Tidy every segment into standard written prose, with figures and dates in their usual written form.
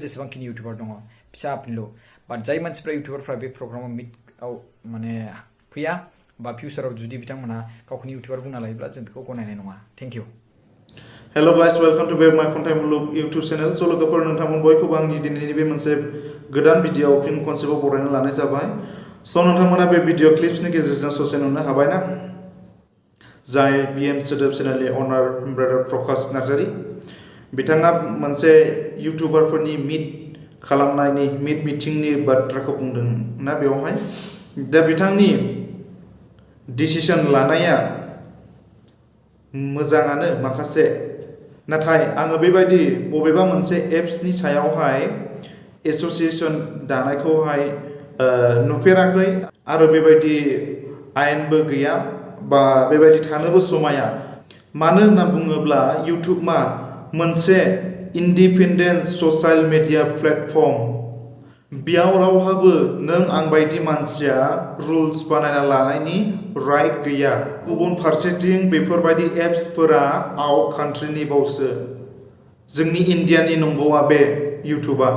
जेसेबांखिनि इउटुबार दङ फिसा फिनलु बाट जाय मानसिफ्रा इउटुबारफ्रा बे प्रग्रामाव मिटआव माने फैया बा फिउचाराव जुदि बिथांमोना गावखौनो इउटुबार बुंना लायोब्ला जों बेखौ गनायनाय नङा thank you hello guys welcome to my content मुलुग इउटुब चैनल स' लोगोफोर नोंथांमोन बयखौबो आंनि दिनैनि बे मोनसे गोदान भिडिअ फिन खनसेबाव बरायना लानाय जाबाय स' नोंथांमोना बे भिडिअ क्लिप्सनि गेजेरजों ससे नुनो हाबायना जाय बिएम सोदोब चेनेलनि अनार ब्रादार प्रकाश नार्जारी बिथाङा मोनसे इउटुबारफोरनि मिट खालामनायनि मिटिंनि बाथ्राखौ बुंदों ना बेवहाय दा बिथांनि डिसिसन लानाया मोजाङानो माखासे नाथाय आङो बेबायदि बबेबा मोनसे एप्सनि सायावहाय एसोसिएशन दानायखौहाय नुफेराखै आरो बेबायदि आयेनबो गैया बा बेबायदि थानोबो समाया मानो होनना बुङोब्ला इउटुबआ मोनसे इन्डिपेन्डेन्ट ससियेल मिडिया प्लेटफर्म बेयाव रावहाबो नों आं बायदि मानसिया रुल्स बानायना लानायनि राइट गैया गुबुन फारसेथिं बेफोरबायदि एप्सफोरा आउट कान्ट्रिनि बावसो जोंनि इन्डियानि नंबावा बे इउटुबा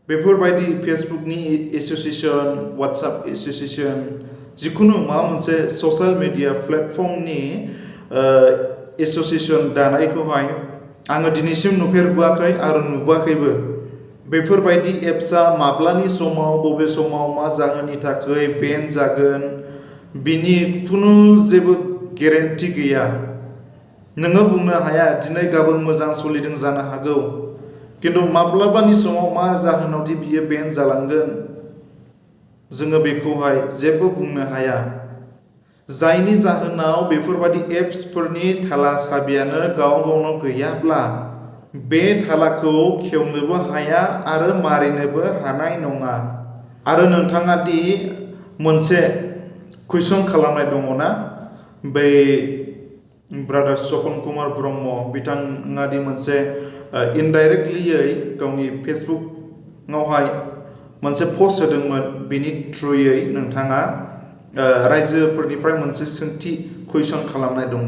बेफोरबायदि फेसबुकनि एसोसिएशन वाट्सएप एसोसिएशन जिखुनु माबा मोनसे ससियेल मिडिया प्लेटफर्मनि एसोसिएशन दानायखौहाय आङो दिनैसिम नुफेरबोआखै आरो नुबोआखैबो बेफोरबायदि एप्सआ माब्लानि समाव बबे समाव मा जाहोननि थाखाय बेन जागोन बिनि खुनु जेबो गेरेन्टि गैया नोङो बुंनो हाया दिनै गाबोन मोजां सोलिदों जानो हागौ किन्तु माब्लाबानि समाव मा जाहोनावदि बियो बेन जालांगोन जोङो बेखौहाय जेबो बुंनो हाया जायनि जाहोनाव बेफोरबायदि एप्सफोरनि थाला साबियानो गाव गावनाव गैयाब्ला बे थालाखौ खेवनोबो हाया आरो मारिनोबो हानाय नङा आरो नोंथाङा दि मोनसे कुइसन खालामनाय दङना बै ब्रादार स्वपन कुमार ब्रह्म बिथाङा दि मोनसे इनडाइरेक्टलियै गावनि फेसबुकआवहाय मोनसे पस्ट होदोंमोन बिनि थ्रुयै नोंथाङा रायजोफोरनिफ्राय मोनसे सोंथि कुइसन खालामनाय दङ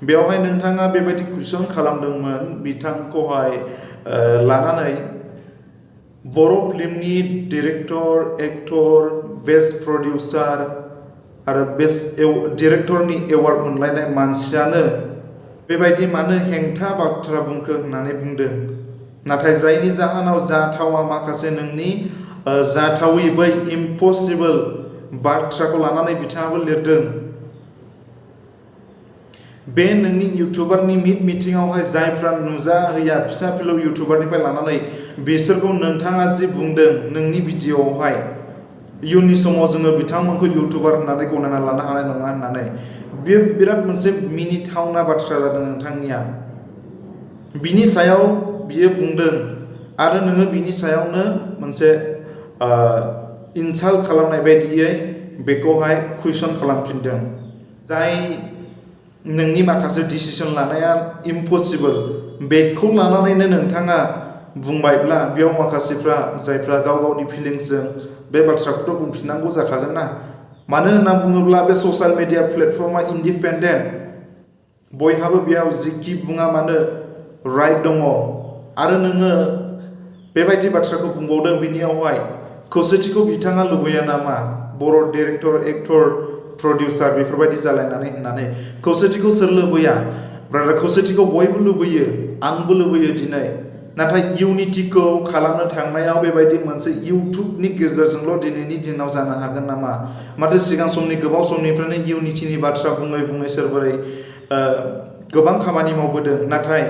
बेवहाय नोंथाङा बेबायदि कुइसन खालामदोंमोन बिथांखौहाय लानानै बर' फिल्मनि डिरेक्टर एक्टर बेस्ट प्रडिउसार आरो बेस्ट डिरेक्टरनि एवार्ड मोनलायनाय मानसियानो बेबायदि मानो हेंथा बाथ्रा बुंखो होननानै बुंदों नाथाय जायनि जाहोनाव जाथावा माखासे नोंनि जाथावै बै इम्पसिबोल बाथ्राखौ लानानै बिथाङाबो लिरदों बे नोंनि इउटुबारनि मिटिङावहाय जायफ्रा नुजाहैया फिसा फिलौ इउटुबारनिफ्राय लानानै बिसोरखौ नोंथाङा जि बुंदों नोंनि भिडिअआवहाय इयुननि समाव जोङो बिथांमोनखौ इउटुबार होननानै गनायना लानो हानाय नङा होननानै बेयो बिराद मोनसे मिनिथावना बाथ्रा जादों नोंथांनिया बिनि सायाव बियो बुंदों आरो नोङो बिनि सायावनो मोनसे इनसाल्ट खालामनाय बायदियै बेखौहाय कुइसन खालामफिनदों जाय नोंनि माखासे डिसिसन लानाया इम्पसिबोल बेखौ लानानैनो नोंथाङा बुंबायब्ला बेयाव माखासेफ्रा जायफ्रा गाव गावनि फिलिंसजों बे बाथ्राखौथ' बुंफिननांगौ जाखागोन ना मानो होनना बुङोब्ला बे ससियेल मिडिया प्लेटफर्मा इन्डिपेन्डेन्ट बयहाबो बेयाव जिखि बुङा मानो राइट दङ आरो नोङो बेबायदि बाथ्राखौ बुंबावदों बिनियावहाय खौसेथिखौ बिथाङा लुबैया नामा बर' डिरेक्टर एक्टर प्रडिउसार बेफोरबायदि जालायनानै होननानै खौसेथिखौ सोर लुबैया ब्रादार खौसेथिखौ बयबो लुबैयो आंबो लुबैयो दिनै नाथाय इउनिटिखौ खालामनो थांनायाव बेबायदि मोनसे इउटुबनि गेजेरजोंल' दिनैनि दिनाव जानो हागोन नामा माथो सिगां समनि गोबाव समनिफ्रायनो इउनिटिनि बाथ्रा बुङै बुङै सोरबोरै गोबां खामानि मावबोदों नाथाय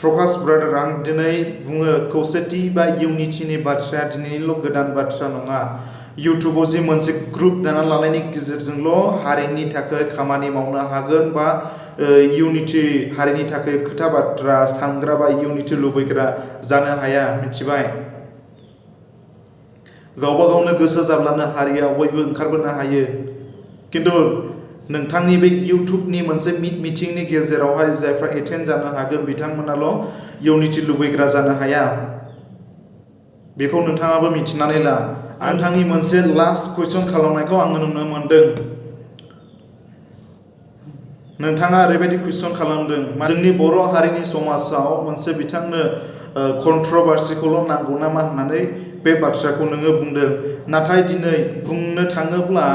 प्रकाश ब्रादार आं दिनै बुङो खौसेथि बा इउनिटिनि बाथ्राया दिनैनिल' गोदान बाथ्रा नङा इउटुबाव जि मोनसे ग्रुप दाना लानायनि गेजेरजोंल' हारिनि थाखाय खामानि मावनो हागोन बा इउनिटि हारिनि थाखाय खोथा बाथ्रा सानग्रा बा इउनिटि लुबैग्रा जानो हाया मिथिबाय गावबा गावनो गोसो जाब्लानो हारिया बयबो ओंखारबोनो हायो किन्तु नोंथांनि बे इउटुबनि मोनसे मिटिंनि गेजेरावहाय जायफ्रा एटेन्ड जानो हागोन बिथांमोनाल' इउनिटि लुबैग्रा जानो हाया बेखौ नोंथाङाबो मिथिनानै ला नोंथांनि मोनसे लास्ट कुइसन खालामनायखौ आङो नुनो मोनदों नोंथाङा ओरैबायदि कुइसन खालामदों जोंनि बर' हारिनि समाजाव मोनसे बिथांनो कन्ट्रभार्सिखौल' नांगौ नामा होननानै बे बाथ्राखौ नोङो बुंदों। नाथाय दिनै बुंनो थाङोब्ला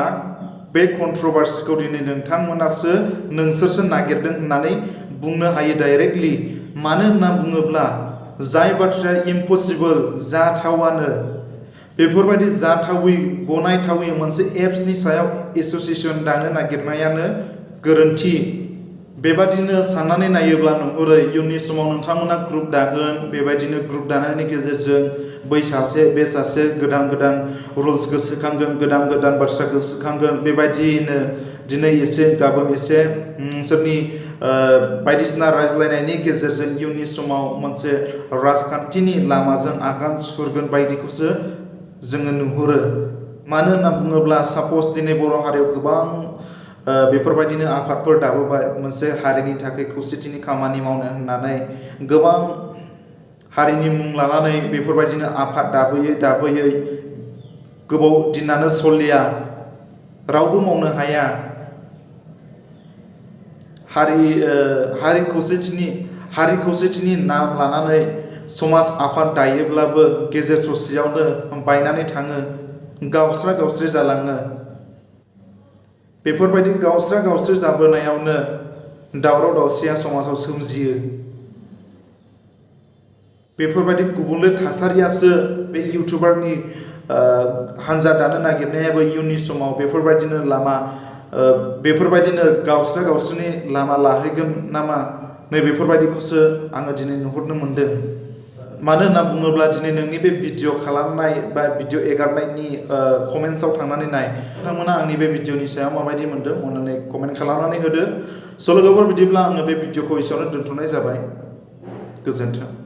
बे कन्ट्रभार्सिखौ दिनै नोंथांमोनासो नोंसोरसो नागिरदों होननानै बुंनो हायो डाइरेक्टलि। मानो होनना बुङोब्ला जाय बाथ्राया इम्पसिबोल, जाथावानो, बेफोरबायदि जाथावै गनायथावै मोनसे एप्सनि सायाव एस'सिएसन दानो नागिरनायानो गोरोन्थि। बेबादिनो साननानै नायोब्ला नुहुरो इयुननि समाव नोंथांमोना ग्रुप दागोन, बेबायदिनो ग्रुप दानायनि गेजेरजों बै सासे बे सासे गोदान गोदान रुल्स गोसोखांगोन, गोदान गोदान बाथ्रा गोसोखांगोन। बेबायदियैनो दिनै एसे गाबोन एसे नोंसोरनि बायदिसिना रायज्लायनायनि गेजेरजों इयुननि समाव मोनसे राजखान्थिनि लामाजों आगान सुरगोन बायदिखौसो जोङो नुहुरो। मानो होनना बुङोब्ला साप'ज दिनै बर' हारियाव गोबां बेफोरबायदिनो आफादफोर दाबोबाय, मोनसे हारिनि थाखाय खौसेथिनि खामानि मावनो होननानै गोबां हारिनि मुं लानानै बेफोरबायदिनो आफाद दाबोयै गोबाव दिनानो सलिया, रावबो मावनो हाया। हारि खौसेथिनि नाम लानानै समाज आफाद दायोब्लाबो गेजेर ससेयावनो बायनानै थाङो, गावस्रा गावस्रि जालाङो। बेफोरबायदि गावस्रा गावस्रि जाबोनायावनो दावराव दावसिया समाजाव सोमजियो। बेफोरबायदि गुबुंले थासारियासो बे इउटुबारनि हान्जा दानो नागिरनायाबो इयुननि समाव बेफोरबायदिनो गावस्रा गावस्रिनि लामा लाहैगोन नामा, नै बेफोरबायदिखौसो आङो दिनै नुहुरनो मोनदों। मानो होनना बुङोब्ला दिनै नोंनि बे भिडिअ खालामनाय बा भिडिअ एगारनायनि कमेन्ट्सआव थांनानै नाय, नोंथांमोना आंनि बे भिडिअनि सायाव माबायदि मोनदों अननानै कमेन्ट खालामनानै होदो। स' लोगोफोर, बिदिब्ला आङो बे भिडिअखौ एसेयावनो दोनथ'नाय जाबाय। गोजोन्थों।